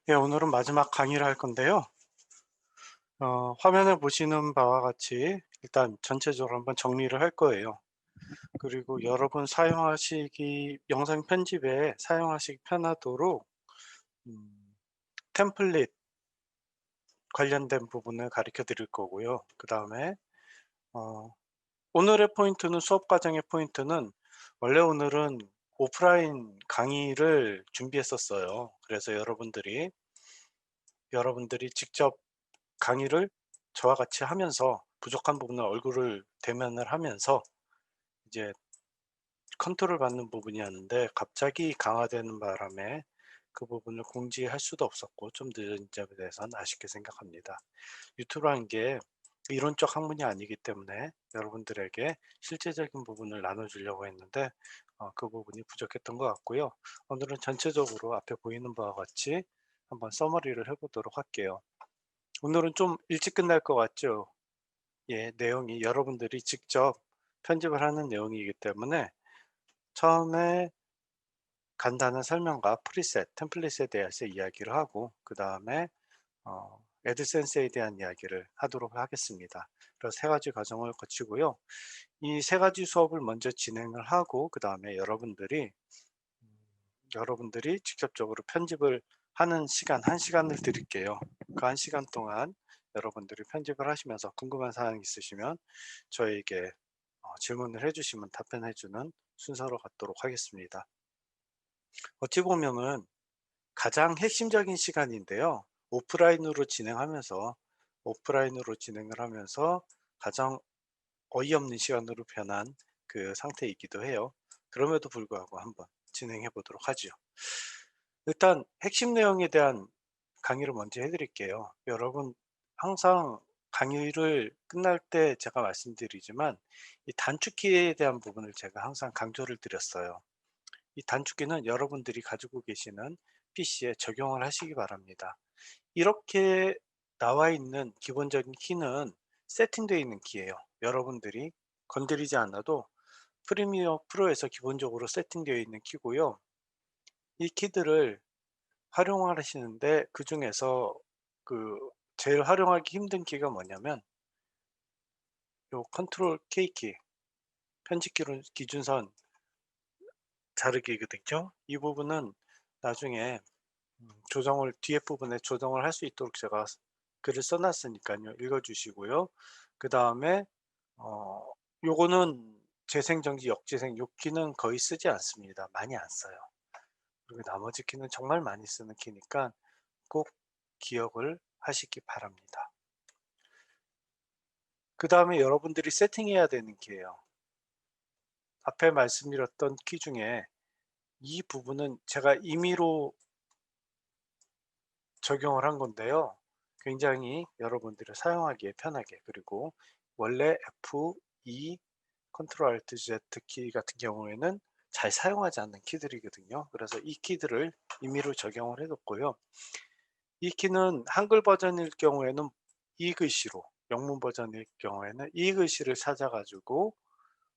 네, 오늘은 마지막 강의를 할 건데요. 화면에 보시는 바와 같이 일단 전체적으로 한번 정리를 할 거예요. 그리고 여러분 사용하시기 영상 편집에 사용하시기 편하도록 음, 템플릿 관련된 부분을 가르쳐 드릴 거고요. 그 다음에 오늘의 포인트는 수업 과정의 포인트는 원래 오늘은 오프라인 강의를 준비했었어요. 그래서 여러분들이 직접 강의를 저와 같이 하면서 부족한 부분을 얼굴을 대면을 하면서 이제 컨트롤 받는 부분이었는데 갑자기 강화되는 바람에 그 부분을 공지할 수도 없었고 좀 늦은 점에 대해서는 아쉽게 생각합니다. 유튜브라는 게 이론적 학문이 아니기 때문에 여러분들에게 실제적인 부분을 나눠주려고 했는데 그 부분이 부족했던 것 같고요. 오늘은 전체적으로 앞에 보이는 바와 같이 한번 서머리를 해보도록 할게요. 오늘은 좀 일찍 끝날 것 같죠? 예, 내용이 여러분들이 직접 편집을 하는 내용이기 때문에 처음에 간단한 설명과 프리셋, 템플릿에 대해서 이야기를 하고 그 다음에 애드센스에 대한 이야기를 하도록 하겠습니다. 그래서 세 가지 과정을 거치고요. 이 세 가지 수업을 먼저 진행을 하고 그 다음에 여러분들이 직접적으로 편집을 하는 시간, 한 시간을 드릴게요. 그 한 시간 동안 여러분들이 편집을 하시면서 궁금한 사항이 있으시면 저에게 질문을 해주시면 답변해주는 순서로 갖도록 하겠습니다. 어찌 보면은 가장 핵심적인 시간인데요. 오프라인으로 진행을 하면서 가장 어이없는 시간으로 변한 그 상태이기도 해요. 그럼에도 불구하고 한번 진행해 보도록 하죠. 일단 핵심 내용에 대한 강의를 먼저 해드릴게요. 여러분 항상 강의를 끝날 때 제가 말씀드리지만 이 단축키에 대한 부분을 제가 항상 강조를 드렸어요. 이 단축키는 여러분들이 가지고 계시는 PC에 적용을 하시기 바랍니다. 이렇게 나와 있는 기본적인 키는 세팅되어 있는 키예요. 여러분들이 건드리지 않아도 프리미어 프로에서 기본적으로 세팅되어 있는 키고요. 이 키들을 활용하시는데 그중에서 그 제일 활용하기 힘든 키가 뭐냐면 요 컨트롤 K키, 편집기로 기준선 자르기거든요. 이 부분은 나중에 조정을 뒤에 부분에 조정을 할 수 있도록 제가 글을 써 놨으니까요. 읽어 주시고요. 그다음에 어 요거는 재생정지 역재생 요 키는 거의 쓰지 않습니다. 많이 안 써요. 그리고 나머지 키는 정말 많이 쓰는 키니까 꼭 기억을 하시기 바랍니다. 그다음에 여러분들이 세팅해야 되는 키예요. 앞에 말씀드렸던 키 중에 이 부분은 제가 임의로 적용을 한 건데요. 굉장히 여러분들이 사용하기에 편하게 그리고 원래 F2 컨트롤 알트 Z 키 같은 경우에는 잘 사용하지 않는 키들이거든요. 그래서 이 키들을 임의로 적용을 해 뒀고요. 이 키는 한글 버전일 경우에는 이 글씨로 영문 버전일 경우에는 이 글씨를 찾아 가지고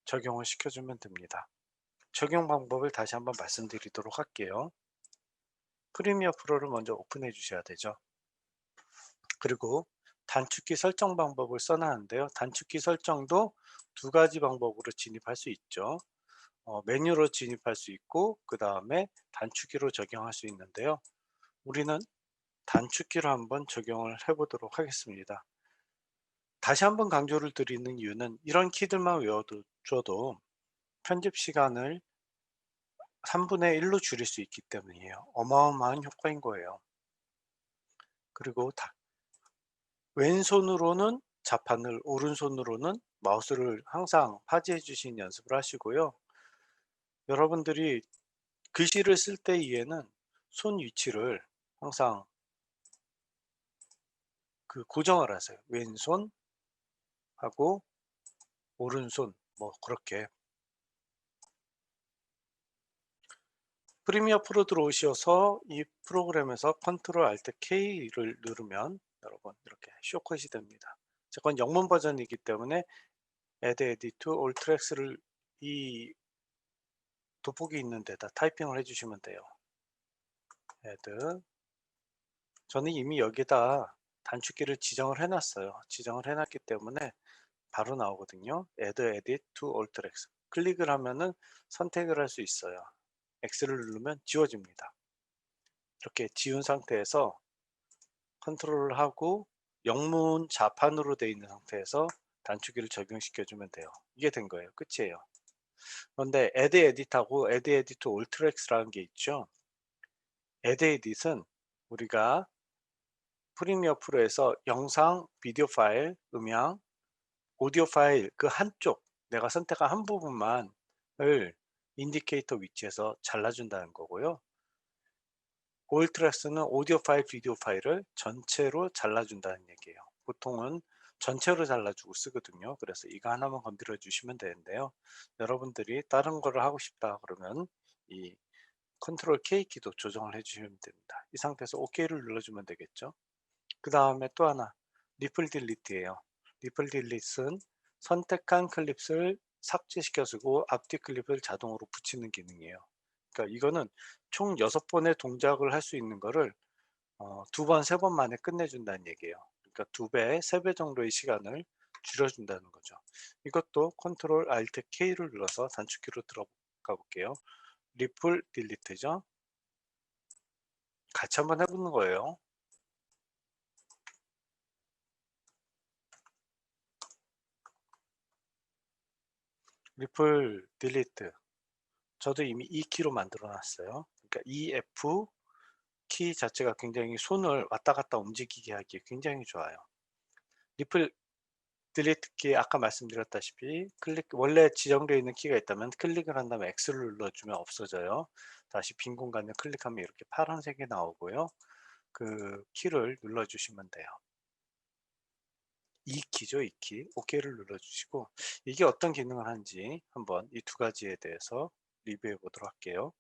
적용을 시켜 주면 됩니다. 적용 방법을 다시 한번 말씀드리도록 할게요. 프리미어 프로를 먼저 오픈해 주셔야 되죠. 그리고 단축키 설정 방법을 써 놨는데요. 단축키 설정도 두 가지 방법으로 진입할 수 있죠. 메뉴로 진입할 수 있고 그 다음에 단축키로 적용할 수 있는데요. 우리는 단축키로 한번 적용을 해 보도록 하겠습니다. 다시 한번 강조를 드리는 이유는 이런 키들만 외워둬도 편집 시간을 3분의 1로 줄일 수 있기 때문이에요. 어마어마한 효과인 거예요. 그리고 왼손으로는 자판을, 오른손으로는 마우스를 항상 화지해 주신 연습을 하시고요. 여러분들이 글씨를 쓸 때에는 손 위치를 항상 고정을 하세요. 왼손하고 오른손 뭐 그렇게. 프리미어 프로 들어오셔서 이 프로그램에서 컨트롤 알트 K를 누르면 여러분 이렇게 쇼컷이 됩니다. 건 영문 버전이기 때문에 Add Edit to All Tracks를 이 돋보기 있는 데다 타이핑을 해 주시면 돼요. Add 저는 이미 여기다 단축키를 지정을 해 놨어요. 지정을 해 놨기 때문에 바로 나오거든요. Add Edit to Alt X. 클릭을 하면은 선택을 할 수 있어요. X를 누르면 지워집니다. 이렇게 지운 상태에서 컨트롤을 하고 영문 자판으로 되어 있는 상태에서 단축키를 적용시켜 주면 돼요. 이게 된 거예요. 끝이에요. 그런데 Add Edit하고 Add Edit to Alt X라는 게 있죠. Add Edit은 우리가 프리미어 프로에서 영상, 비디오 파일, 음향, 오디오 파일 그 한쪽 내가 선택한 한 부분만을 인디케이터 위치에서 잘라준다는 거고요. 올트랙스는 오디오 파일, 비디오 파일을 전체로 잘라준다는 얘기예요. 보통은 전체로 잘라주고 쓰거든요. 그래서 이거 하나만 건드려 주시면 되는데요. 여러분들이 다른 거를 하고 싶다 그러면 이 컨트롤 K 키도 조정을 해주시면 됩니다. 이 상태에서 OK를 눌러주면 되겠죠. 그 다음에 또 하나 리플 딜리트예요. 리플 딜리트는 선택한 클립을 삭제시켜주고 앞뒤 클립을 자동으로 붙이는 기능이에요. 그러니까 이거는 총 6번의 동작을 할 수 있는 거를 2번, 3번 만에 끝내준다는 얘기예요. 그러니까 2배, 3배 정도의 시간을 줄여준다는 거죠. 이것도 컨트롤 알트 K를 눌러서 단축키로 들어가 볼게요. 리플 딜리트죠. 같이 한번 해보는 거예요. 리플 딜리트. 저도 이미 이 키로 만들어 놨어요. 그러니까 EF 키 자체가 굉장히 손을 왔다 갔다 움직이게 하기에 굉장히 좋아요. 리플 딜리트 키 아까 말씀드렸다시피 클릭 원래 지정되어 있는 키가 있다면 클릭을 한 다음에 X를 눌러주면 없어져요. 다시 빈 공간을 클릭하면 이렇게 파란색이 나오고요. 그 키를 눌러주시면 돼요. 이 키죠, 이 키. OK를 눌러주시고 이게 어떤 기능을 하는지 한번 이 두 가지에 대해서 리뷰해 보도록 할게요.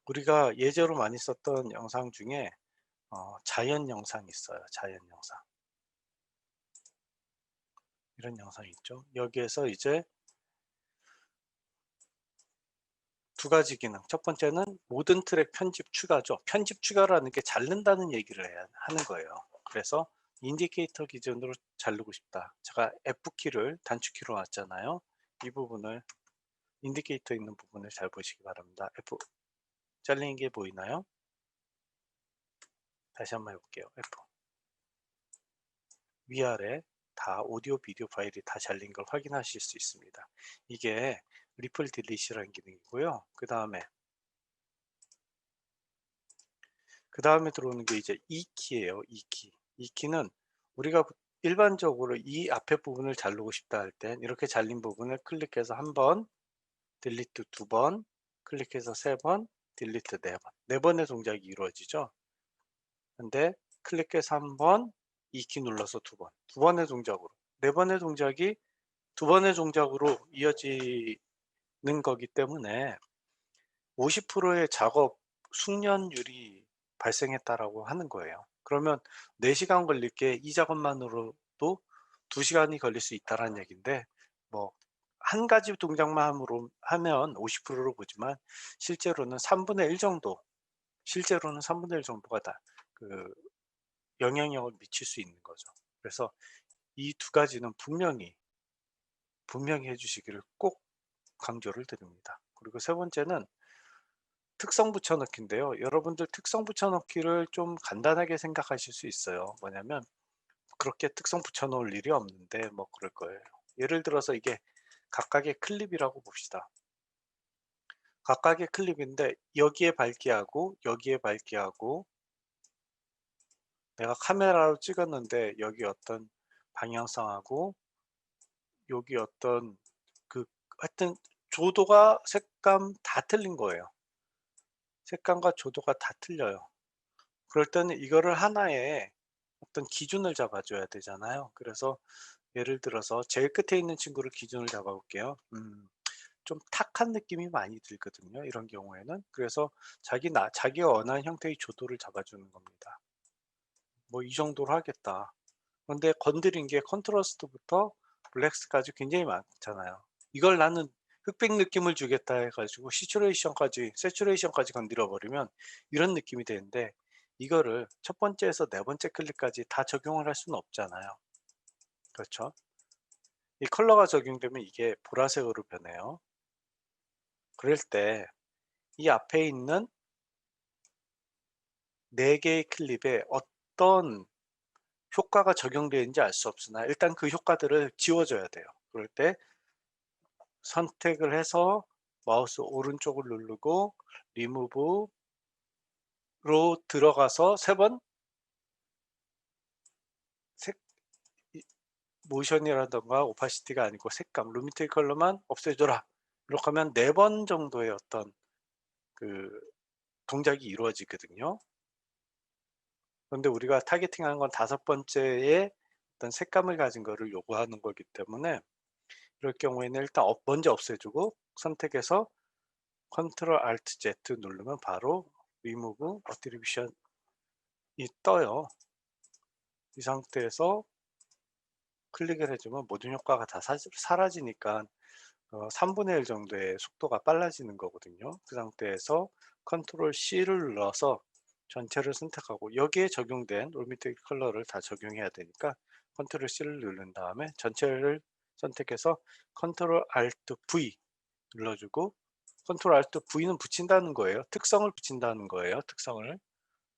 우리가 예제로 많이 썼던 영상 중에 자연 영상이 있어요. 자연 영상. 이런 영상이 있죠. 여기에서 이제 두 가지 기능. 첫 번째는 모든 트랙 편집 추가죠. 편집 추가라는 게 자른다는 얘기를 하는 거예요. 그래서 인디케이터 기준으로 자르고 싶다. 제가 F키를 단축키로 놨잖아요. 이 부분을 인디케이터 있는 부분을 잘 보시기 바랍니다. F 잘리는 게 보이나요? 다시 한번 해볼게요. F 위아래 다 오디오 비디오 파일이 다 잘린 걸 확인하실 수 있습니다. 이게 리플 딜리시라는 기능이고요. 그 다음에 들어오는 게 이제 이 키예요. 이 키. 이 키는 우리가 일반적으로 이 앞에 부분을 자르고 싶다 할 땐 이렇게 잘린 부분을 클릭해서 한 번, 딜리트 두 번, 클릭해서 세 번, 딜리트 네 번. 네 번의 동작이 이루어지죠. 근데 클릭해서 한 번, 이 키 눌러서 두 번, 두 번의 동작으로. 네 번의 동작이 두 번의 동작으로 이어지는 거기 때문에 50%의 작업 숙련율이 발생했다라고 하는 거예요. 그러면 4시간 걸릴 게 이 작업만으로도 2시간이 걸릴 수 있다라는 얘기인데 뭐 한 가지 동작만 하면 50%로 보지만 실제로는 3분의 1 정도 실제로는 3분의 1 정도가 다 그 영향력을 미칠 수 있는 거죠. 그래서 이 두 가지는 분명히 해 주시기를 꼭 강조를 드립니다. 그리고 세 번째는 특성 붙여넣기인데요. 여러분들 특성 붙여넣기를 좀 간단하게 생각하실 수 있어요. 뭐냐면 그렇게 특성 붙여놓을 일이 없는데 뭐 그럴 거예요. 예를 들어서 이게 각각의 클립이라고 봅시다. 각각의 클립인데 여기에 밝기하고 여기에 밝기하고 내가 카메라로 찍었는데 여기 어떤 방향성하고 여기 어떤 그 하여튼 조도가 색감 다 틀린 거예요. 색감과 조도가 다 틀려요. 그럴 때는 이거를 하나의 어떤 기준을 잡아줘야 되잖아요. 그래서 예를 들어서 제일 끝에 있는 친구를 기준을 잡아 볼게요. 좀 탁한 느낌이 많이 들거든요. 이런 경우에는. 그래서 자기가 원하는 형태의 조도를 잡아주는 겁니다. 뭐 이 정도로 하겠다. 그런데 건드린 게 컨트라스트부터 블랙스까지 굉장히 많잖아요. 이걸 나는 흑백 느낌을 주겠다 해가지고 세츄레이션까지 건드려 버리면 이런 느낌이 되는데, 이거를 첫 번째에서 네 번째 클릭까지 다 적용을 할 수는 없잖아요. 그렇죠? 이 컬러가 적용되면 이게 보라색으로 변해요. 그럴 때 이 앞에 있는 4개의 클립에 어떤 효과가 적용되는지 알 수 없으나 일단 그 효과들을 지워줘야 돼요. 그럴 때 선택을 해서 마우스 오른쪽을 누르고 리무브로 들어가서 3번 색 모션이라던가 오파시티가 아니고 색감, 루미트리 컬러만 없애줘라. 이렇게 하면 4번 정도의 어떤 그 동작이 이루어지거든요. 그런데 우리가 타겟팅하는 건 5번째의 어떤 색감을 가진 거를 요구하는 거기 때문에, 이럴 경우에는 일단 먼저 없애주고 선택해서 컨트롤 알트 Z 누르면 바로 리무브 어트리뷰션이 떠요. 이 상태에서 클릭을 해주면 모든 효과가 다 사라지니까 3분의 1 정도의 속도가 빨라지는 거거든요. 그 상태에서 컨트롤 C를 눌러서 전체를 선택하고 여기에 적용된 롤미트 컬러를 다 적용해야 되니까 컨트롤 C를 누른 다음에 전체를 선택해서 컨트롤 알트 V 눌러주고, 컨트롤 알트 V는 붙인다는 거예요. 특성을 붙인다는 거예요.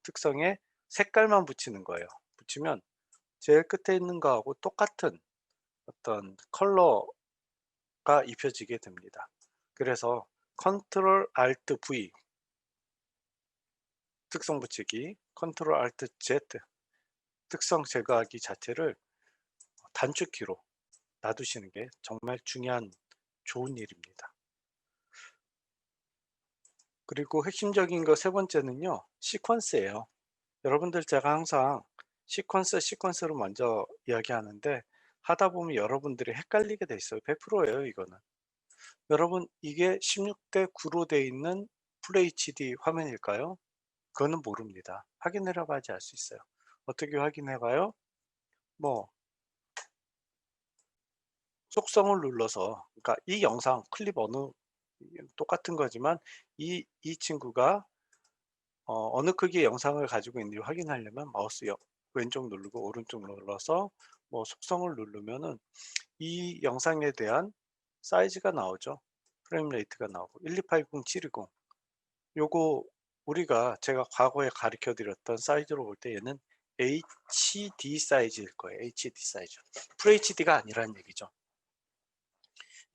특성에 색깔만 붙이는 거예요. 붙이면 제일 끝에 있는 거하고 똑같은 어떤 컬러가 입혀지게 됩니다. 그래서 컨트롤 알트 V 특성 붙이기, 컨트롤 알트 Z 특성 제거하기 자체를 단축키로 놔두시는 게 정말 중요한 좋은 일입니다. 그리고 핵심적인 거 3번째는요, 시퀀스예요. 여러분들 제가 항상 시퀀스로 먼저 이야기하는데 하다 보면 여러분들이 헷갈리게 돼 있어요. 100%예요 이거는. 여러분, 이게 16대 9로 돼 있는 FHD 화면일까요? 그거는 모릅니다. 확인해라고 하지 알 수 있어요. 어떻게 확인해 봐요? 뭐 속성을 눌러서, 그러니까 이 영상 클립 똑같은 거지만 이 친구가 어느 크기의 영상을 가지고 있는지 확인하려면 마우스 왼쪽 누르고 오른쪽 눌러서 뭐 속성을 누르면은 이 영상에 대한 사이즈가 나오죠. 프레임 레이트가 나오고 1280, 720, 요거 제가 과거에 가르쳐 드렸던 사이즈로 볼 때 얘는 HD 사이즈일 거예요. HD 사이즈. FHD가 아니라는 얘기죠.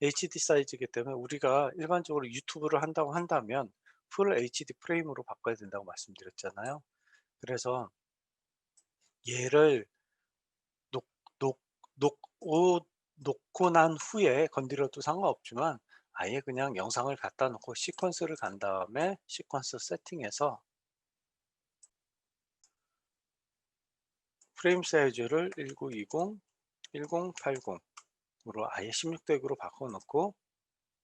HD 사이즈이기 때문에 우리가 일반적으로 유튜브를 한다고 한다면 풀 HD 프레임으로 바꿔야 된다고 말씀드렸잖아요. 그래서 얘를 놓 놓 놓고 놓고 난 후에 건드려도 상관없지만, 아예 그냥 영상을 갖다 놓고 시퀀스를 간 다음에 시퀀스 세팅해서 프레임 사이즈를 1920, 1080으로 아예 16대 9로 바꿔 놓고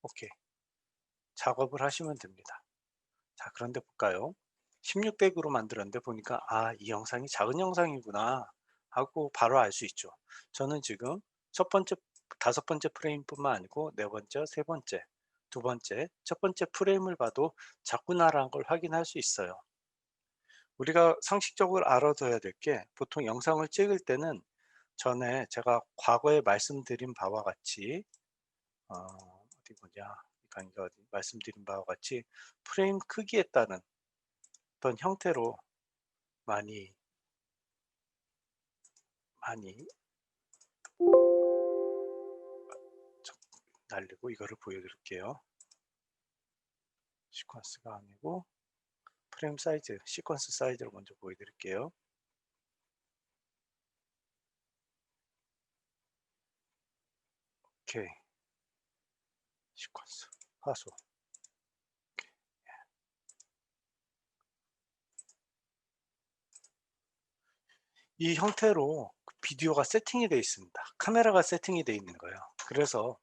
오케이 작업을 하시면 됩니다. 자, 그런데 볼까요? 16대 9로 만들었는데 보니까 '아, 이 영상이 작은 영상이구나.' 하고 바로 알 수 있죠. 저는 지금 첫 번째, 5번째 프레임뿐만 아니고 네 번째, 세 번째, 두 번째, 첫 번째 프레임을 봐도 작구나라는 걸 확인할 수 있어요. 우리가 상식적으로 알아둬야 될 게, 보통 영상을 찍을 때는 전에 제가 과거에 말씀드린 바와 같이 어디 보자. 이 강의가 어디 말씀드린 바와 같이 프레임 크기에 따른 어떤 형태로 많이 많이 날리고, 이거를 보여드릴게요. 시퀀스가 아니고 프레임 사이즈, 시퀀스 사이즈를 먼저 보여드릴게요. 오케이. 시퀀스 화소. 이 형태로 비디오가 세팅이 되어 있습니다. 카메라가 세팅이 되어 있는 거예요. 그래서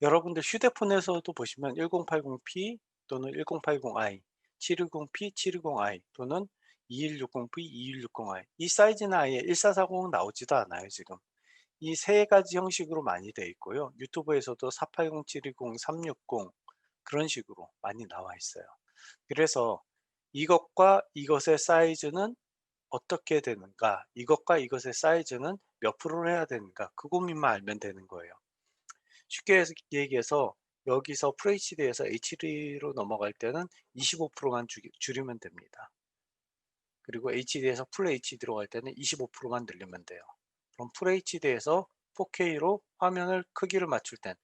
여러분들 휴대폰에서도 보시면 1080p 또는 1080i, 720p, 720i 또는 2160p, 2160i, 이 사이즈는 아예 1440은 나오지도 않아요 지금. 이 세 가지 형식으로 많이 되어 있고요. 유튜브에서도 480, 720, 360 그런 식으로 많이 나와 있어요. 그래서 이것과 이것의 사이즈는 어떻게 되는가, 이것과 이것의 사이즈는 몇 프로를 해야 되는가, 그 고민만 알면 되는 거예요. 쉽게 얘기해서 여기서 FHD에서 HD로 넘어갈 때는 25%만 줄이면 됩니다. 그리고 HD에서 풀 HD로 갈 때는 25%만 늘리면 돼요. 그럼 풀 HD에서 4K로 화면을 크기를 맞출 땐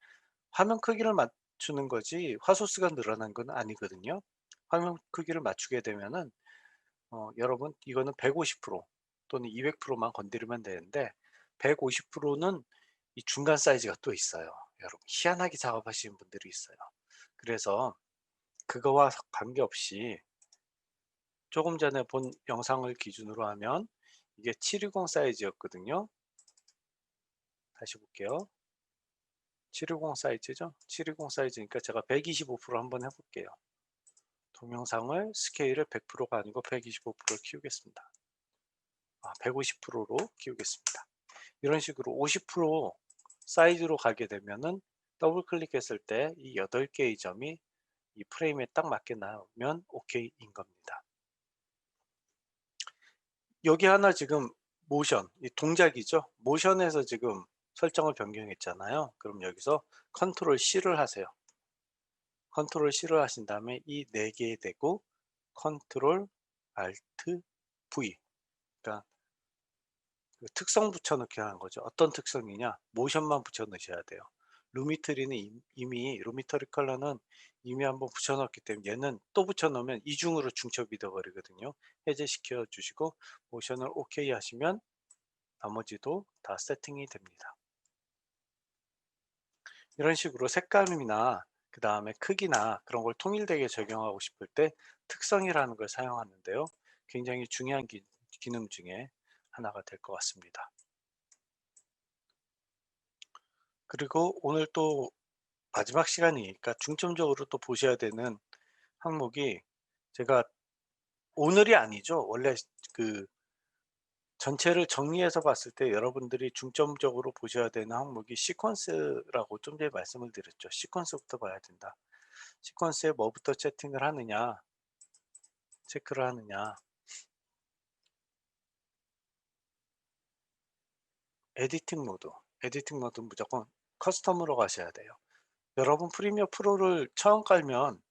화면 크기를 맞추는 거지 화소수가 늘어난 건 아니거든요. 화면 크기를 맞추게 되면은 여러분 이거는 150% 또는 200%만 건드리면 되는데 150%는 이 중간 사이즈가 또 있어요. 여러분 희한하게 작업하시는 분들이 있어요. 그래서 그거와 관계없이 조금 전에 본 영상을 기준으로 하면 이게 720 사이즈였거든요. 다시 볼게요. 720 사이즈죠. 720 사이즈니까 제가 125% 한번 해볼게요. 동영상을 스케일을 100%가 아니고 125%를 키우겠습니다. 150%로 키우겠습니다. 이런 식으로 50% 사이즈로 가게 되면은 더블 클릭했을 때 이 8개의 점이 이 프레임에 딱 맞게 나오면 OK인 겁니다. 여기 하나 지금 모션, 이 동작이죠. 모션에서 지금 설정을 변경했잖아요. 그럼 여기서 컨트롤 C를 하세요. 컨트롤 C를 하신 다음에 이 4개 되고 컨트롤 Alt V, 그러니까 그 특성 붙여넣기 하는 거죠. 어떤 특성이냐? 모션만 붙여넣으셔야 돼요. 루미트리는 이미 루미터리 컬러는 이미 한번 붙여넣었기 때문에 얘는 또 붙여넣으면 이중으로 중첩이 되어버리거든요. 해제시켜 주시고 모션을 OK 하시면 나머지도 다 세팅이 됩니다. 이런 식으로 색감이나 그 다음에 크기나 그런 걸 통일되게 적용하고 싶을 때 특성이라는 걸 사용하는데요. 굉장히 중요한 기능 중에 하나가 될 것 같습니다. 그리고 오늘 또 마지막 시간이니까 중점적으로 또 보셔야 되는 항목이, 제가 오늘이 아니죠. 원래 그 전체를 정리해서 봤을 때 여러분들이 중점적으로 보셔야 되는 항목이 시퀀스라고 좀 전에 말씀을 드렸죠. 시퀀스부터 봐야 된다. 시퀀스에 뭐부터 세팅을 하느냐, 체크를 하느냐. 에디팅 모드. 에디팅 모드는 무조건 커스텀으로 가셔야 돼요. 여러분 프리미어 프로를 처음 깔면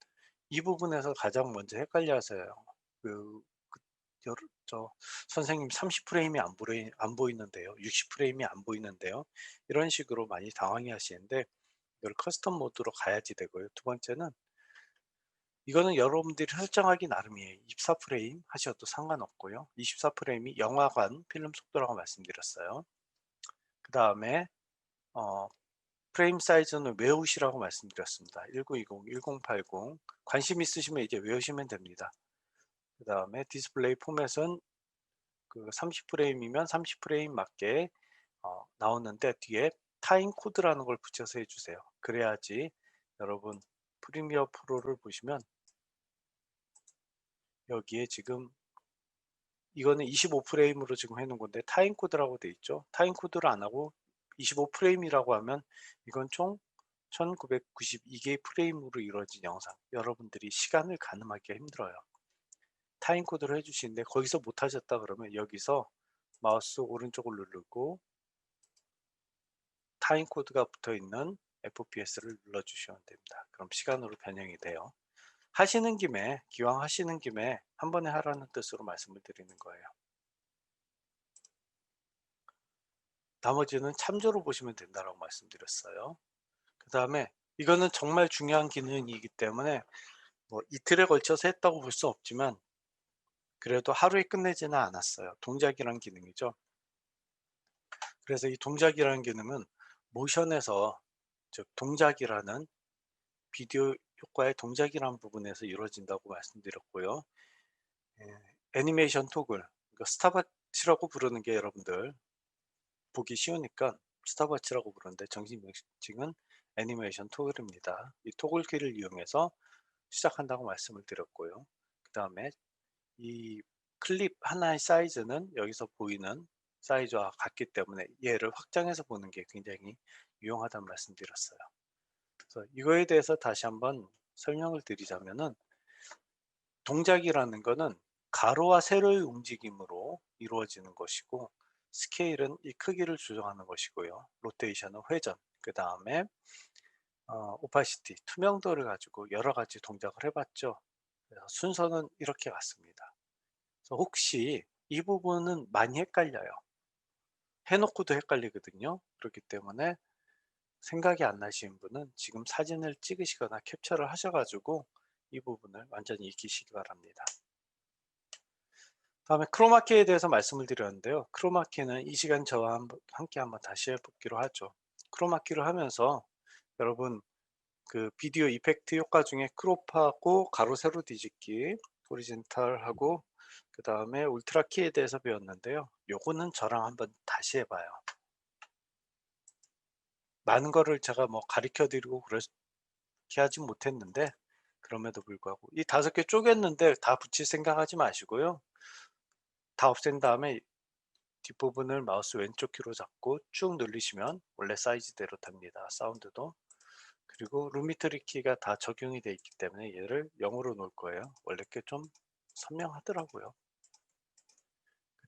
이 부분에서 가장 먼저 헷갈려 하세요. 그, 그 저 선생님 30프레임이 안 보이는데요. 60프레임이 안 보이는데요. 이런 식으로 많이 당황해 하시는데 이걸 커스텀 모드로 가야지 되고요. 두 번째는 이거는 여러분들이 설정하기 나름이에요. 24프레임 하셔도 상관없고요. 24프레임이 영화관 필름 속도라고 말씀드렸어요. 그 다음에 프레임 사이즈는 외우시라고 말씀드렸습니다. 1920, 1080 관심 있으시면 이제 외우시면 됩니다. 그 다음에 디스플레이 포맷은 그 30프레임이면 30프레임 맞게 나오는데 뒤에 타임 코드라는 걸 붙여서 해주세요. 그래야지 여러분 프리미어 프로를 보시면 여기에 지금 이거는 25프레임으로 지금 해놓은 건데 타임 코드라고 돼 있죠. 타임 코드를 안 하고 25프레임이라고 하면 이건 총 1992개의 프레임으로 이루어진 영상, 여러분들이 시간을 가늠하기가 힘들어요. 타임 코드를 해주시는데 거기서 못하셨다 그러면 여기서 마우스 오른쪽을 누르고 타임 코드가 붙어있는 FPS를 눌러주시면 됩니다. 그럼 시간으로 변형이 돼요. 하시는 김에, 기왕 하시는 김에 한 번에 하라는 뜻으로 말씀을 드리는 거예요. 나머지는 참조로 보시면 된다고 말씀드렸어요. 그 다음에 이거는 정말 중요한 기능이기 때문에 뭐 이틀에 걸쳐서 했다고 볼 수 없지만 그래도 하루에 끝내지는 않았어요. 동작이란 기능이죠. 그래서 이 동작이라는 기능은 모션에서, 즉 동작이라는 비디오 효과의 동작이라는 부분에서 이루어진다고 말씀드렸고요. 애니메이션 토글, 그러니까 스탑워치라고 부르는 게 여러분들 보기 쉬우니까 스탑워치라고 부르는데 정식 명칭은 애니메이션 토글입니다. 이 토글 키를 이용해서 시작한다고 말씀을 드렸고요. 그 다음에 이 클립 하나의 사이즈는 여기서 보이는 사이즈와 같기 때문에 얘를 확장해서 보는 게 굉장히 유용하다는 말씀드렸어요. 그래서 이거에 대해서 다시 한번 설명을 드리자면은, 동작이라는 거는 가로와 세로의 움직임으로 이루어지는 것이고, 스케일은 이 크기를 조정하는 것이고요. 로테이션은 회전, 그 다음에 오파시티, 투명도를 가지고 여러 가지 동작을 해봤죠. 그래서 순서는 이렇게 갔습니다. 그래서 혹시 이 부분은 많이 헷갈려요. 해놓고도 헷갈리거든요. 그렇기 때문에 생각이 안 나시는 분은 지금 사진을 찍으시거나 캡처를 하셔가지고 이 부분을 완전히 익히시기 바랍니다. 다음에 크로마키에 대해서 말씀을 드렸는데요. 크로마키는 이 시간 저와 함께 한번 다시 해보기로 하죠. 크로마키를 하면서 여러분, 그 비디오 이펙트 효과 중에 크롭하고 가로 세로 뒤집기, 오리젠탈하고 그 다음에 울트라 키에 대해서 배웠는데요. 요거는 저랑 한번 다시 해봐요. 많은 거를 제가 뭐 가르쳐 드리고 그렇게 하진 못했는데, 그럼에도 불구하고 이 5개 쪼갰는데 다 붙일 생각하지 마시고요. 다 없앤 다음에 뒷부분을 마우스 왼쪽 키로 잡고 쭉 누르시면 원래 사이즈대로 됩니다. 사운드도. 그리고 룸미터리 키가 다 적용이 되어 있기 때문에 얘를 0으로 놓을 거예요. 원래 게 좀 선명하더라고요.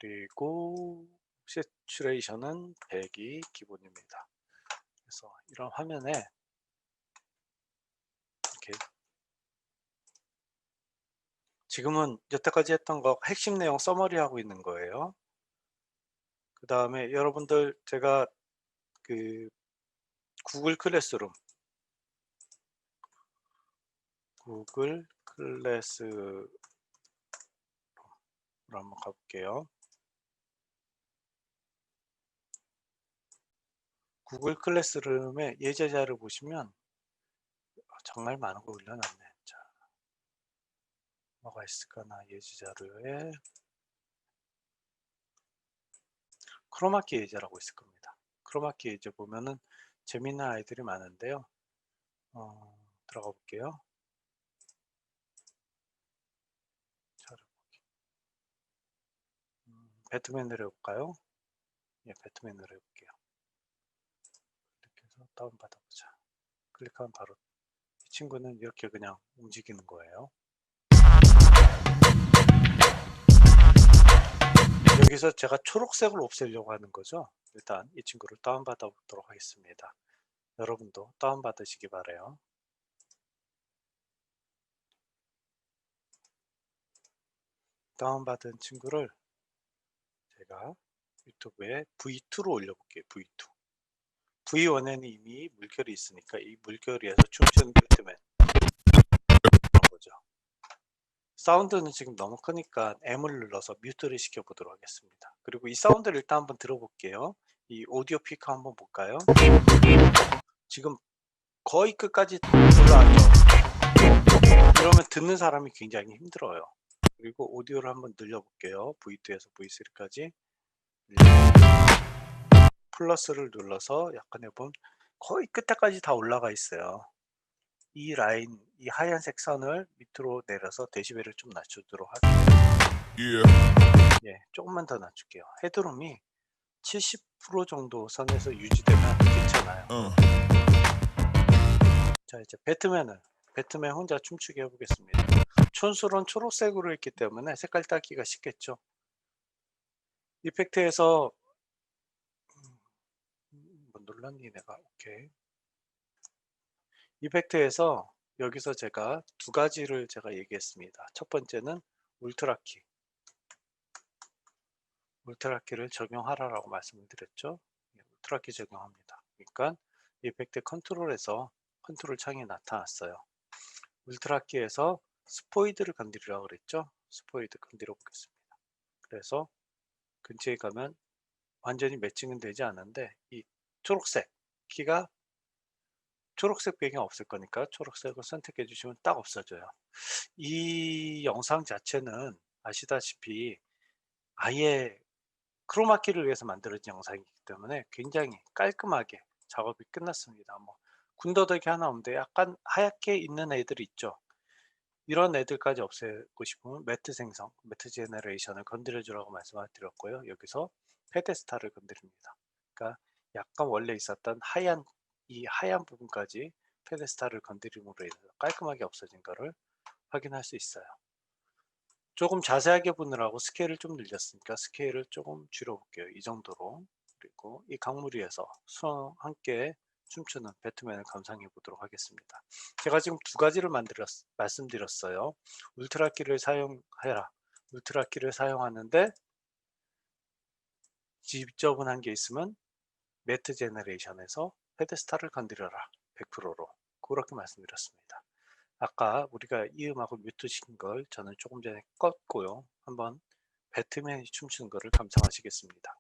그리고 세츄레이션은 100이 기본입니다. 그래서 이런 화면에 이렇게, 지금은 여태까지 했던 거 핵심 내용 서머리 하고 있는 거예요. 그 다음에 여러분들, 제가 그 구글 클래스룸, 구글 클래스룸으로 한번 가볼게요. 구글 클래스룸의 예제자를 보시면 정말 많은 거 올려놨네. 자, 뭐가 있을까나. 예제자료에 크로마키 예제라고 있을 겁니다. 크로마키 예제 보면은 재미있는 아이들이 많은데요. 들어가 볼게요. 배트맨을 해볼까요? 예, 배트맨을 해볼게요. 이렇게 해서 다운받아보자. 클릭하면 바로 이 친구는 이렇게 그냥 움직이는 거예요. 여기서 제가 초록색을 없애려고 하는 거죠. 일단 이 친구를 다운받아 보도록 하겠습니다. 여러분도 다운받으시기 바라요. 다운받은 친구를 제가 유튜브에 V2로 올려볼게요. V2. V1에는 이미 물결이 있으니까 이 물결에서 춤추는 배트맨, 그런 거죠. 사운드는 지금 너무 크니까 M을 눌러서 뮤트를 시켜보도록 하겠습니다. 그리고 이 사운드를 일단 한번 들어볼게요. 이 오디오 피커 한번 볼까요? 지금 거의 끝까지 올라왔죠. 이러면 듣는 사람이 굉장히 힘들어요. 그리고 오디오를 한번 늘려볼게요. V2에서 V3까지 플러스를 눌러서 약간 해보면 거의 끝에까지 다 올라가 있어요. 이 라인, 이 하얀색 선을 밑으로 내려서 데시벨을 좀 낮추도록 할게요. 예, 조금만 더 낮출게요. 헤드룸이 70% 정도 선에서 유지되면 괜찮아요. 자, 이제 배트맨 혼자 춤추게 해보겠습니다. 촌스러운 초록색으로 했기 때문에 색깔 따기가 쉽겠죠. 이펙트에서 뭐 눌렀니 내가. 오케이. 이펙트에서 여기서 제가 두 가지를 제가 얘기했습니다. 첫 번째는 울트라키, 울트라키를 적용하라라고 말씀을 드렸죠. 울트라키 적용합니다. 그러니까 이펙트 컨트롤에서 컨트롤 창이 나타났어요. 울트라키에서 스포이드를 건드리라고 그랬죠. 스포이드 건드려 보겠습니다. 그래서 근처에 가면 완전히 매칭은 되지 않는데 이 초록색 키가, 초록색 배경 없을 거니까 초록색을 선택해 주시면 딱 없어져요. 이 영상 자체는 아시다시피 아예 크로마키를 위해서 만들어진 영상이기 때문에 굉장히 깔끔하게 작업이 끝났습니다. 뭐 군더더기 하나 없는데 약간 하얗게 있는 애들이 있죠. 이런 애들까지 없애고 싶으면 매트 생성, 매트 제너레이션을 건드려 주라고 말씀을 드렸고요. 여기서 페데스탈을 건드립니다. 그러니까 약간 원래 있었던 이 하얀 부분까지 페데스탈을 건드림으로 인해서 깔끔하게 없어진 거를 확인할 수 있어요. 조금 자세하게 보느라고 스케일을 좀 늘렸으니까 스케일을 조금 줄여볼게요. 이 정도로. 그리고 이 강무리에서 수와 함께 춤추는 배트맨을 감상해 보도록 하겠습니다. 제가 지금 두 가지를 말씀드렸어요. 울트라키를 사용해라. 울트라키를 사용하는데 지저분한 게 있으면 매트 제너레이션에서 페데스탈을 건드려라. 100%로. 그렇게 말씀드렸습니다. 아까 우리가 이 음악을 뮤트 시킨 걸 저는 조금 전에 껐고요. 한번 배트맨이 춤추는 것을 감상하시겠습니다.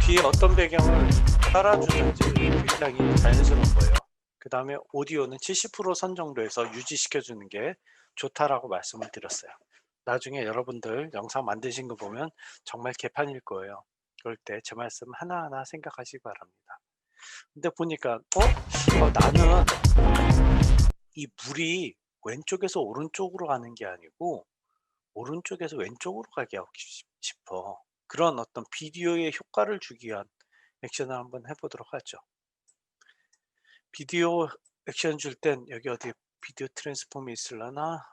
뒤에 어떤 배경을 깔아주는지 굉장히 자연스러운 거예요. 그 다음에 오디오는 70%선 정도에서 유지시켜주는 게 좋다라고 말씀을 드렸어요. 나중에 여러분들 영상 만드신 거 보면 정말 개판일 거예요. 그럴 때 제 말씀 하나하나 생각하시기 바랍니다. 근데 보니까 나는 이 물이 왼쪽에서 오른쪽으로 가는 게 아니고 오른쪽에서 왼쪽으로 가게 하고 싶어. 그런 어떤 비디오의 효과를 주기 위한 액션을 한번 해보도록 하죠. 비디오 액션 줄 땐 여기 어디 비디오 트랜스폼이 있으려나?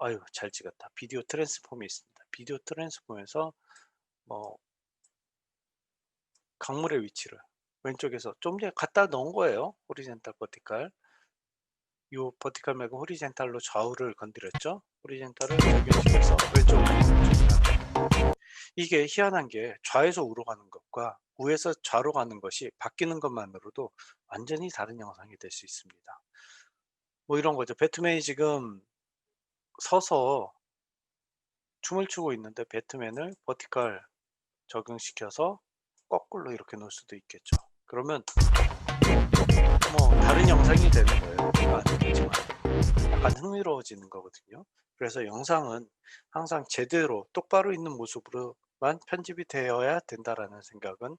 아유, 잘 찍었다. 비디오 트랜스폼이 있습니다. 비디오 트랜스폼에서 뭐 강물의 위치를 왼쪽에서 좀 전에 갖다 넣은 거예요. 호리젠탈 버티칼. 요 버티칼 말고 호리젠탈로 좌우를 건드렸죠. 호리젠탈을 적용시켜서 왼쪽으로 조절합니다. 이게 희한한 게 좌에서 우로 가는 것과 우에서 좌로 가는 것이 바뀌는 것만으로도 완전히 다른 영상이 될 수 있습니다. 뭐 이런 거죠. 배트맨이 지금 서서 춤을 추고 있는데 배트맨을 버티칼 적용시켜서 거꾸로 이렇게 놓을 수도 있겠죠. 그러면 뭐 다른 영상이 되는 거예요. 아니겠지만 약간 흥미로워지는 거거든요. 그래서 영상은 항상 제대로 똑바로 있는 모습으로만 편집이 되어야 된다라는 생각은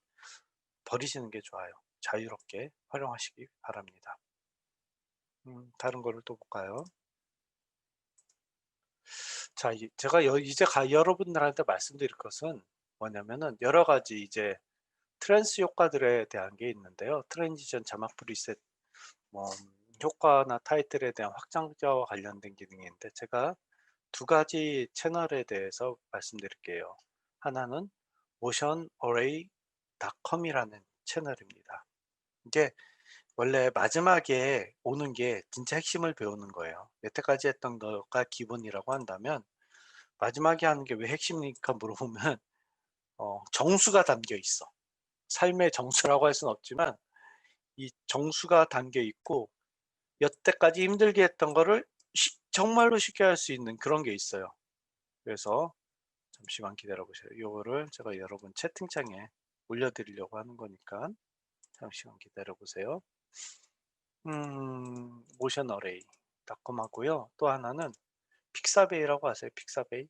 버리시는 게 좋아요. 자유롭게 활용하시기 바랍니다. 다른 거를 또 볼까요? 자, 제가 이제 여러분들한테 말씀드릴 것은 뭐냐면은 여러 가지 이제 트랜스 효과들에 대한 게 있는데요. 트랜지션, 자막 프리셋, 뭐 효과나 타이틀에 대한 확장자와 관련된 기능인데 제가 두 가지 채널에 대해서 말씀드릴게요. 하나는 motionarray.com이라는 채널입니다. 이게 원래 마지막에 오는 게 진짜 핵심을 배우는 거예요. 여태까지 했던 거가 기본이라고 한다면 마지막에 하는 게 왜 핵심입니까 물어보면 정수가 담겨 있어. 삶의 정수라고 할 수는 없지만 이 정수가 담겨 있고 여태까지 힘들게 했던 거를 정말로 쉽게 할 수 있는 그런 게 있어요. 그래서 잠시만 기다려 보세요. 요거를 제가 여러분 채팅창에 올려드리려고 하는 거니까 잠시만 기다려 보세요. 모션 어레이 닷컴 하고요. 또 하나는 픽사베이라고 아세요? 픽사베이?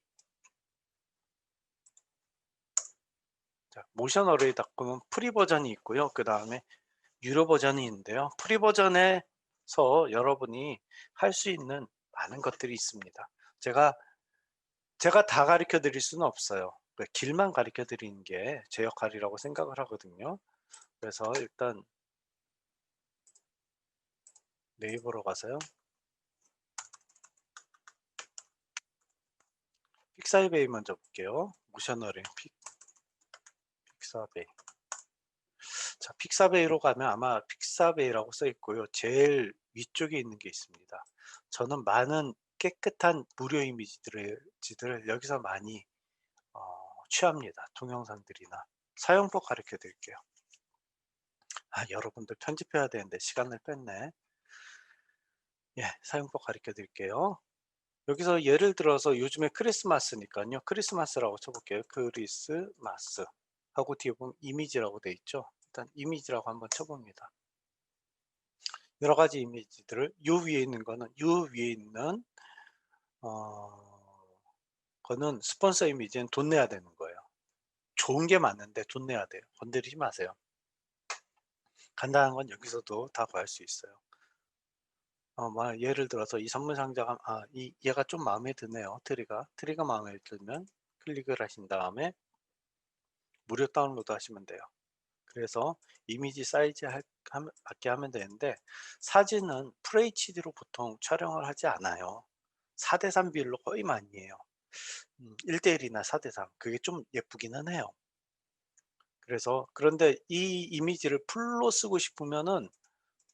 자, 모션 어레이 닷컴은 프리 버전이 있고요. 그 다음에 유료 버전이 있는데요. 프리 버전에서 여러분이 할 수 있는 많은 것들이 있습니다. 제가 다 가르쳐 드릴 수는 없어요. 길만 가르쳐 드리는 게 제 역할이라고 생각을 하거든요. 그래서 일단 네이버로 가서요. 픽사베이 먼저 볼게요. 모션 어레이 픽사베이. 자, 픽사베이로 가면 아마 픽사베이라고 써 있고요. 제일 위쪽에 있는 게 있습니다. 저는 많은 깨끗한 무료 이미지들을 여기서 많이 취합니다. 동영상들이나 사용법 가르쳐 드릴게요. 여러분들 편집해야 되는데 시간을 뺐네. 예, 사용법 가르쳐 드릴게요. 여기서 예를 들어서 요즘에 크리스마스니까요. 크리스마스라고 쳐볼게요. 크리스마스 하고 뒤에 보면 이미지라고 돼 있죠. 일단 이미지라고 한번 쳐봅니다. 여러 가지 이미지들을 요 위에 있는 거는 요 위에 있는 거는 스폰서 이미지는 돈 내야 되는 거예요. 좋은 게 맞는데 돈 내야 돼요. 건드리지 마세요. 간단한 건 여기서도 다 구할 수 있어요. 예를 들어서 이 선물 상자가 얘가 좀 마음에 드네요. 트리가 마음에 들면 클릭을 하신 다음에 무료 다운로드 하시면 돼요. 그래서 이미지 사이즈 맞게 하면 되는데, 사진은 FHD로 보통 촬영을 하지 않아요. 4:3 비율로 거의 많이 해요. 1:1이나 4:3, 그게 좀 예쁘기는 해요. 그런데 이 이미지를 풀로 쓰고 싶으면은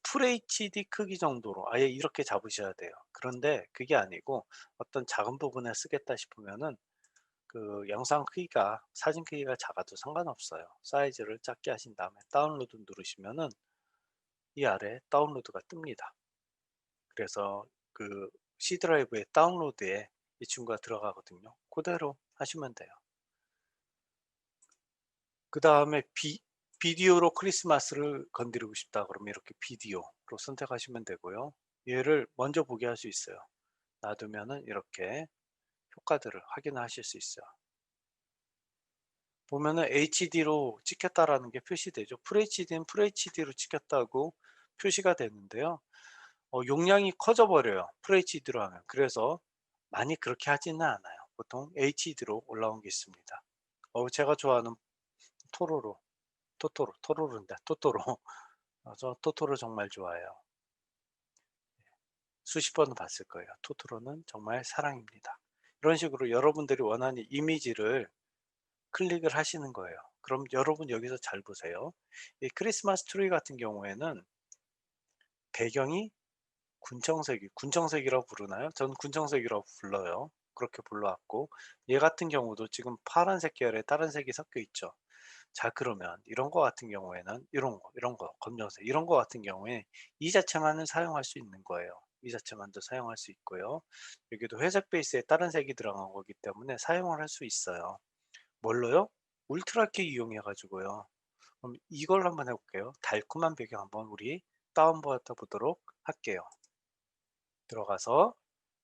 FHD 크기 정도로 아예 이렇게 잡으셔야 돼요. 그런데 그게 아니고 어떤 작은 부분에 쓰겠다 싶으면은 그 영상 크기가, 사진 크기가 작아도 상관없어요. 사이즈를 작게 하신 다음에 다운로드 누르시면은 이 아래 다운로드가 뜹니다. 그래서 그 C 드라이브의 다운로드에 이 친구가 들어가거든요. 그대로 하시면 돼요. 그 다음에 비디오로 크리스마스를 건드리고 싶다 그러면 이렇게 비디오로 선택하시면 되고요. 얘를 먼저 보게 할 수 있어요. 놔두면은 이렇게 효과들을 확인하실 수 있어요. 보면은 HD로 찍혔다라는 게 표시되죠. FHD는 FHD로 찍혔다고 표시가 되는데요. 용량이 커져 버려요, FHD로 하면. 그래서 많이 그렇게 하지는 않아요. 보통 HD로 올라온 게 있습니다. 제가 좋아하는 토토로인데 토토로. 저 토토로 정말 좋아해요. 수십 번은 봤을 거예요. 토토로는 정말 사랑입니다. 이런 식으로 여러분들이 원하는 이미지를 클릭을 하시는 거예요. 그럼 여러분 여기서 잘 보세요. 이 크리스마스 트리 같은 경우에는 배경이 군청색이라고 부르나요? 전 군청색이라고 불러요. 그렇게 불러왔고, 얘 같은 경우도 지금 파란색 계열에 다른 색이 섞여 있죠. 자, 그러면 이런 거 같은 경우에는 이런 거 검정색 이런 거 같은 경우에 이 자체만은 사용할 수 있는 거예요. 이 자체만도 사용할 수 있고요. 여기도 회색 베이스에 다른 색이 들어간 거기 때문에 사용을 할 수 있어요. 뭘로요? 울트라키 이용해 가지고요. 그럼 이걸 한번 해볼게요. 달콤한 배경 한번 우리 다운받아 보도록 할게요. 들어가서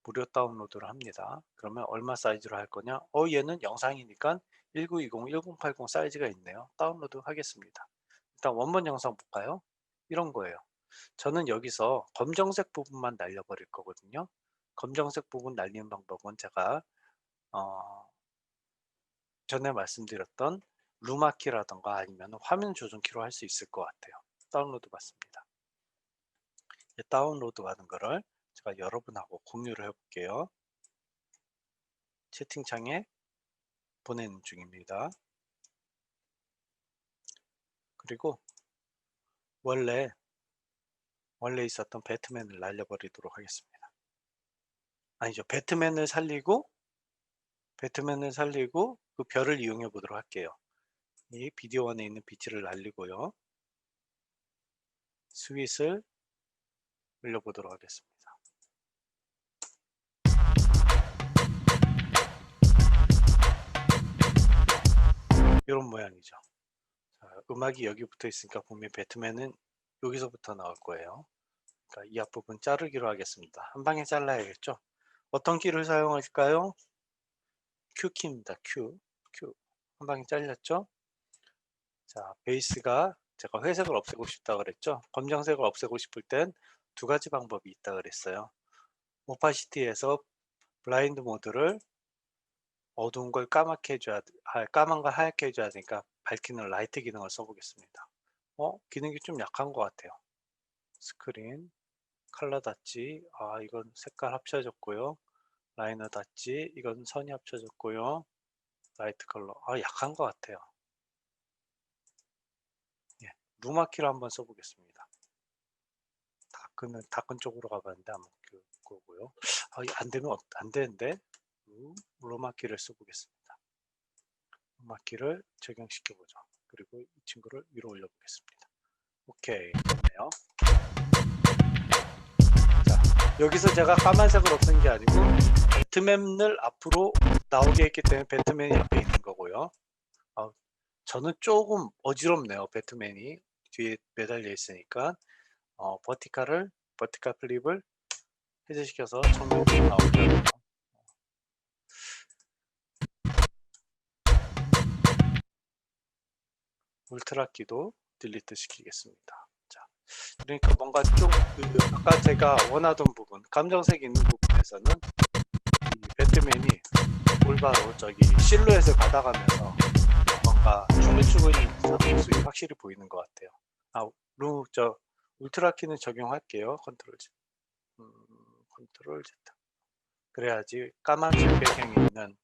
무료 다운로드를 합니다. 그러면 얼마 사이즈로 할 거냐? 얘는 영상이니까 1920, 1080 사이즈가 있네요. 다운로드 하겠습니다. 일단 원본 영상 볼까요? 이런 거예요. 저는 여기서 검정색 부분만 날려버릴 거거든요. 검정색 부분 날리는 방법은 제가 어, 전에 말씀드렸던 루마키라던가 아니면 화면 조정키로 할 수 있을 것 같아요. 다운로드 받습니다. 다운로드 받은 거를 제가 여러분하고 공유를 해볼게요. 채팅창에 보내는 중입니다. 그리고 원래 있었던 배트맨을 날려버리도록 하겠습니다. 아니죠. 배트맨을 살리고 그 별을 이용해 보도록 할게요. 이 비디오 안에 있는 빛을 날리고요. 스윗을 올려보도록 하겠습니다. 이런 모양이죠. 자, 음악이 여기 붙어 있으니까 분명히 배트맨은 여기서부터 나올 거예요. 그러니까 이 앞부분 자르기로 하겠습니다. 한 방에 잘라야겠죠. 어떤 키를 사용할까요? Q키입니다. Q. 한 방에 잘렸죠. 자, 베이스가 제가 회색을 없애고 싶다 그랬죠. 검정색을 없애고 싶을 땐 두 가지 방법이 있다 그랬어요. 오파시티에서 블라인드 모드를 어두운 걸 까맣게 해줘야, 까만 걸 하얗게 해줘야 되니까 밝히는 라이트 기능을 써보겠습니다. 기능이 좀 약한 것 같아요. 스크린, 컬러 닷지, 이건 색깔 합쳐졌고요. 라이너 닷지, 이건 선이 합쳐졌고요. 라이트 컬러, 약한 것 같아요. 예, 루마키로 한번 써보겠습니다. 다큰 쪽으로 가봤는데 아마 그거고요. 안 되면 안 되는데 루마키를 써보겠습니다. 루마키를 적용시켜 보죠. 그리고 이 친구를 위로 올려 보겠습니다. 오케이, 됐네요. 자, 여기서 제가 까만색을 없앤 게 아니고 배트맨을 앞으로 나오게 했기 때문에 배트맨이 앞에 있는 거고요. 저는 조금 어지럽네요. 배트맨이 뒤에 매달려 있으니까 버티컬 플립을 해제시켜서 정면으로 나오고요. 울트라키도 딜리트 시키겠습니다. 자, 그러니까 뭔가 좀 아까 제가 원하던 부분, 감정색 있는 부분에서는 이 배트맨이 올바로 저기 실루엣을 받아가면서 뭔가 춤을 추고 있는 모습이 확실히 보이는 것 같아요. 저 울트라 키는 적용할게요. 컨트롤 Z. 컨트롤 Z. 그래야지 까만색 배경이 있는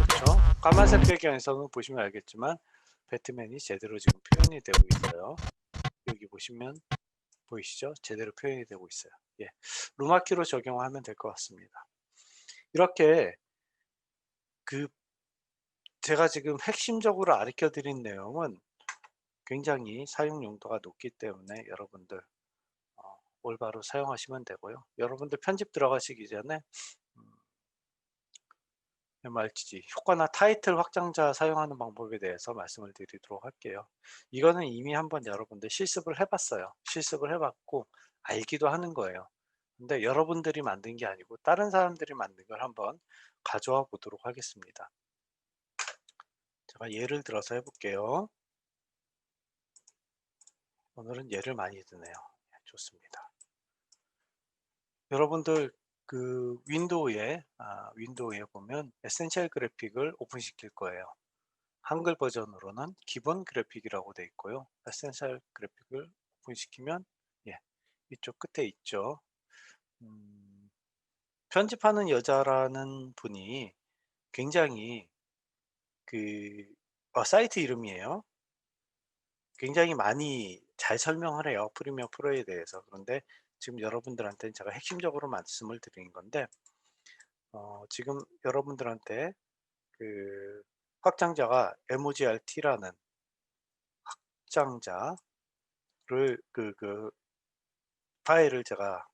그렇죠. 까만색 배경에서는 보시면 알겠지만 배트맨이 제대로 지금 표현이 되고 있어요. 여기 보시면 보이시죠? 제대로 표현이 되고 있어요. 예, 루마키로 적용하면 될 것 같습니다. 이렇게 제가 지금 핵심적으로 가르쳐 드린 내용은 굉장히 사용 용도가 높기 때문에 여러분들 올바로 사용하시면 되고요. 여러분들 편집 들어가시기 전에 MRGG 효과나 타이틀 확장자 사용하는 방법에 대해서 말씀을 드리도록 할게요. 이거는 이미 한번 여러분들 실습을 해봤어요. 실습을 해봤고 알기도 하는 거예요. 근데 여러분들이 만든 게 아니고 다른 사람들이 만든 걸 한번 가져와 보도록 하겠습니다. 제가 예를 들어서 해볼게요. 오늘은 예를 많이 드네요. 좋습니다. 여러분들 윈도우에 보면 에센셜 그래픽을 오픈시킬 거예요. 한글 버전으로는 기본 그래픽이라고 되어 있고요. 에센셜 그래픽을 오픈시키면 이쪽 끝에 있죠. 편집하는 여자라는 분이 굉장히 사이트 이름이에요. 굉장히 많이 잘 설명을 해요. 프리미어 프로에 대해서. 그런데 지금 여러분들한테는 제가 핵심적으로 말씀을 드린 건데 지금 여러분들한테 확장자가 MOGRT라는 확장자를 파일을 제가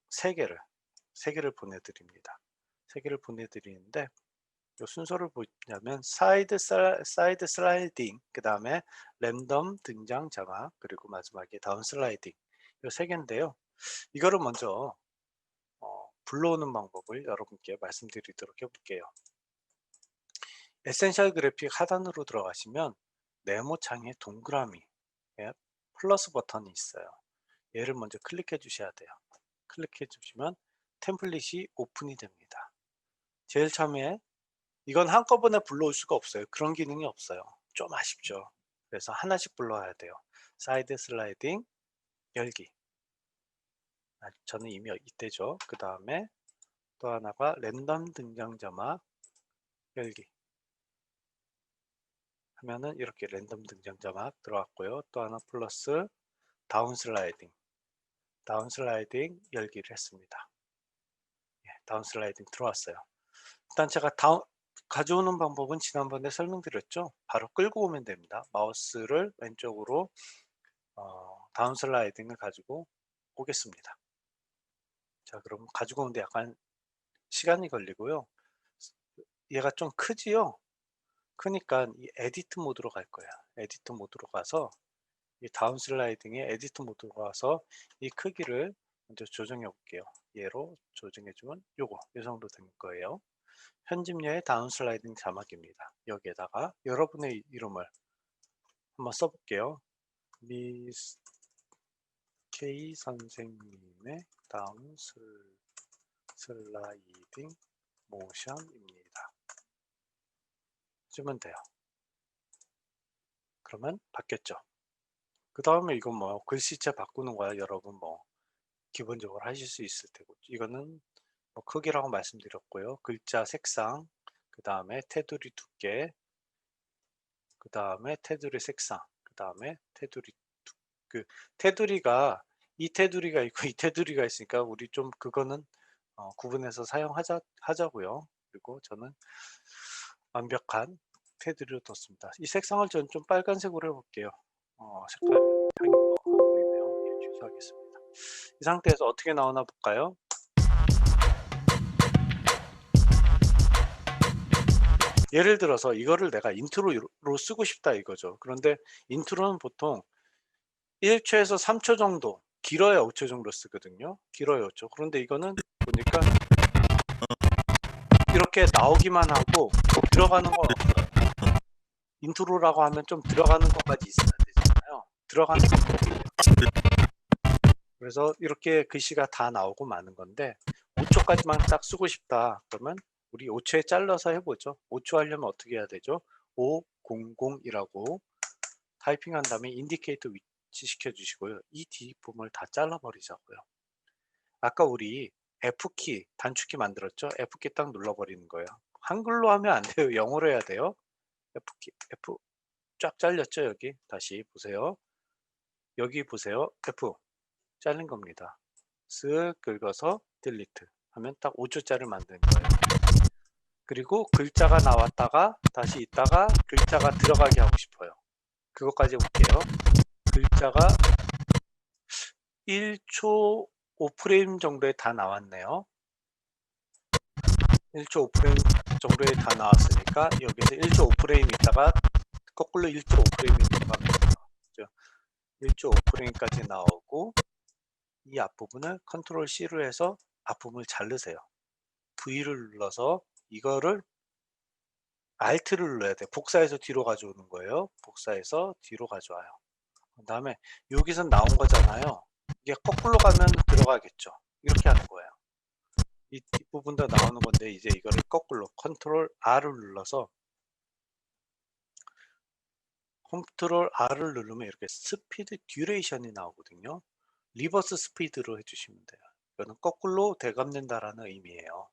3개를 보내드립니다. 3개를 보내드리는데 이 순서를 보자면 사이드 슬라이딩, 그 다음에 랜덤 등장 장악, 그리고 마지막에 다운 슬라이딩, 이 3개인데요. 이거를 먼저 불러오는 방법을 여러분께 말씀드리도록 해볼게요. 에센셜 그래픽 하단으로 들어가시면 네모 창에 동그라미 플러스 버튼이 있어요. 얘를 먼저 클릭해 주셔야 돼요. 클릭해 주시면 템플릿이 오픈이 됩니다. 제일 처음에 이건 한꺼번에 불러올 수가 없어요. 그런 기능이 없어요. 좀 아쉽죠. 그래서 하나씩 불러야 돼요. 사이드 슬라이딩 열기, 저는 이미 이때죠. 그 다음에 또 하나가 랜덤 등장 자막 열기 하면은 이렇게 랜덤 등장 자막 들어왔고요. 또 하나 플러스 다운 슬라이딩 열기를 했습니다. 다운 슬라이딩 들어왔어요. 일단 제가 가져오는 방법은 지난번에 설명드렸죠. 바로 끌고 오면 됩니다. 마우스를 왼쪽으로 다운 슬라이딩을 가지고 오겠습니다. 자, 그럼 가지고 오는데 약간 시간이 걸리고요. 얘가 좀 크지요? 크니까 이 에디트 모드로 갈 거야. 에디트 모드로 가서 이 다운 슬라이딩의 에디트 모드로 가서 이 크기를 먼저 조정해 볼게요. 얘로 조정해 주면 이 정도 된 거예요. 편집료의 다운 슬라이딩 자막입니다. 여기에다가 여러분의 이름을 한번 써볼게요. 미스 K 선생님의 다운 슬라이딩 모션입니다. 쓰면 돼요. 그러면 바뀌었죠. 그 다음에 이건 뭐 글씨체 바꾸는 거야. 여러분 뭐 기본적으로 하실 수 있을 테고, 이거는 뭐 크기라고 말씀드렸고요. 글자 색상, 그 다음에 테두리 두께, 그 다음에 테두리 색상, 그 다음에 테두리 테두리가 이 테두리가 있고 이 테두리가 있으니까 우리 좀 그거는 구분해서 하자고요. 그리고 저는 완벽한 테두리로 뒀습니다. 이 색상을 저는 좀 빨간색으로 해볼게요. 색깔 향이 안 보이네요. 취소하겠습니다. 이 상태에서 어떻게 나오나 볼까요? 예를 들어서 이거를 내가 인트로로 쓰고 싶다 이거죠. 그런데 인트로는 보통 1초에서 3초 정도, 길어야 5초 정도 쓰거든요. 길어야 5초. 그런데 이거는 보니까 이렇게 나오기만 하고 들어가는 건 없어요. 인트로라고 하면 좀 들어가는 것까지 있어야 되잖아요. 들어가는 방법이에요. 그래서 이렇게 글씨가 다 나오고 마는 건데 5초까지만 딱 쓰고 싶다 그러면 우리 5초에 잘라서 해보죠. 5초 하려면 어떻게 해야 되죠? 500이라고 타이핑한 다음에 인디케이터 위치시켜 주시고요. 이 뒷부분을 다 잘라 버리자고요. 아까 우리 F키 단축키 만들었죠? F키 딱 눌러 버리는 거예요. 한글로 하면 안 돼요. 영어로 해야 돼요. F키 F 쫙 잘렸죠? 여기 다시 보세요. 여기 보세요. F 잘린 겁니다. 쓱 긁어서 딜리트 하면 딱 5초짜리를 만드는 거예요. 그리고 글자가 나왔다가 다시 있다가 글자가 들어가게 하고 싶어요. 그것까지 볼게요. 글자가 1초 5프레임 정도에 다 나왔네요. 1초 5프레임 정도에 다 나왔으니까 여기서 1초 5프레임 있다가 거꾸로 1초 5프레임이 들어갑니다. 1초 5프레임까지 나오고 이 앞부분을 컨트롤 C로 해서 앞부분을 자르세요. V를 눌러서 이거를 Alt를 눌러야 돼요. 복사해서 뒤로 가져오는 거예요. 복사해서 뒤로 가져와요. 그 다음에 여기서 나온 거잖아요. 이게 거꾸로 가면 들어가겠죠. 이렇게 하는 거예요. 이 뒷부분도 나오는 건데 이제 이거를 거꾸로 컨트롤 R을 눌러서 컨트롤 R을 누르면 이렇게 스피드 듀레이션이 나오거든요. 리버스 스피드로 해주시면 돼요. 이거는 거꾸로 되감는다라는 의미예요.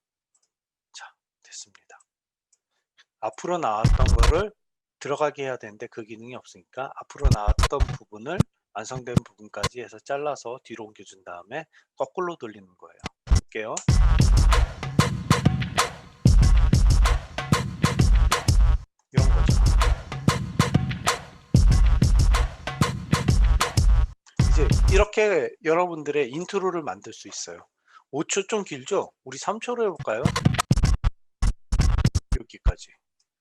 자, 됐습니다. 앞으로 나왔던 거를 들어가게 해야 되는데 그 기능이 없으니까 앞으로 나왔던 부분을 완성된 부분까지 해서 잘라서 뒤로 옮겨준 다음에 거꾸로 돌리는 거예요. 볼게요. 이런 거죠. 이제 이렇게 여러분들의 인트로를 만들 수 있어요. 5초 좀 길죠? 우리 3초로 해볼까요? 여기까지.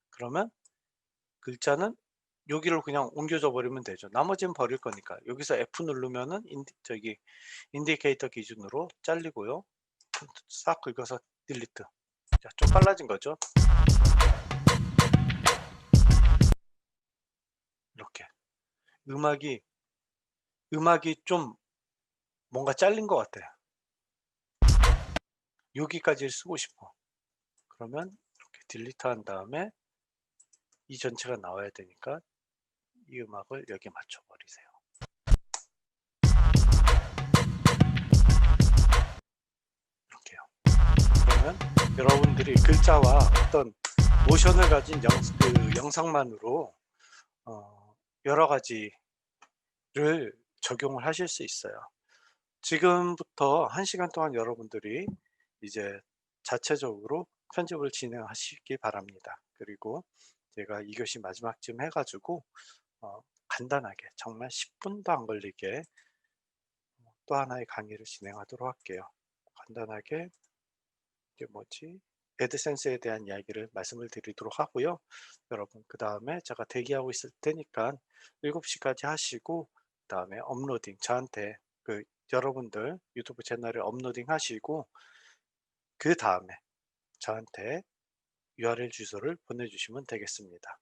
그러면 글자는 여기를 그냥 옮겨줘 버리면 되죠. 나머지는 버릴 거니까. 여기서 F 누르면은 인디케이터 기준으로 잘리고요. 싹 긁어서 딜리트. 자, 좀 빨라진 거죠. 이렇게 음악이 좀 뭔가 잘린 것 같아요. 여기까지 쓰고 싶어. 그러면 이렇게 딜리트 한 다음에 이 전체가 나와야 되니까 이 음악을 여기 맞춰 버리세요. 이렇게요. 그러면 여러분들이 글자와 어떤 모션을 가진 영상만으로 여러 가지를 적용을 하실 수 있어요. 지금부터 1시간 동안 여러분들이 이제 자체적으로 편집을 진행하시기 바랍니다. 그리고 제가 2교시 마지막쯤 해가지고 간단하게 정말 10분도 안 걸리게 또 하나의 강의를 진행하도록 할게요. 간단하게 이게 뭐지? 애드센스에 대한 이야기를 말씀을 드리도록 하고요. 여러분 그 다음에 제가 대기하고 있을 테니까 7시까지 하시고 그 다음에 업로딩 저한테 여러분들 유튜브 채널에 업로딩 하시고 그 다음에 저한테 URL 주소를 보내주시면 되겠습니다.